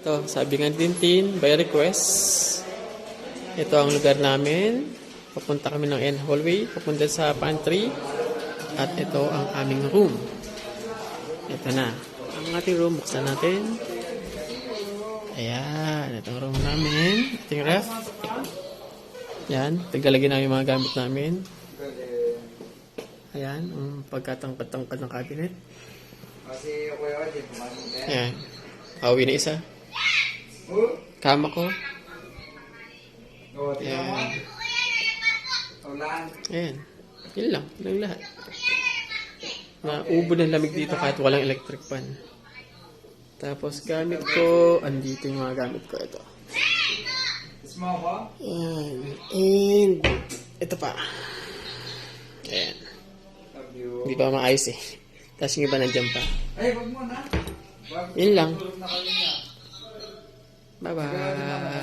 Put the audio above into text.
Ito, sabi nga Tintin, by request. Ito ang lugar namin. Papunta kami ng end hallway, papunta sa pantry. At ito ang aming room. Ito na. Ang ating room, buksan natin. Ayan, itong room namin. Ating ref. Ayan, tagalagin namin yung mga gamit namin. Ayan, ang pagkatangkad-tangkad ng cabinet. Ayan, pauwi na isa. Kama ko. Ayan. Ayan. Yun lang. Yun lahat. Naubo ng lamig dito kahit walang electric fan. Tapos gamit ko, andito yung mga gamit ko. Ito. Ayan. And ito pa. Ayan. Hindi pa maayos eh. Tapos yung iba nandiyan pa. Yun lang. Bye-bye.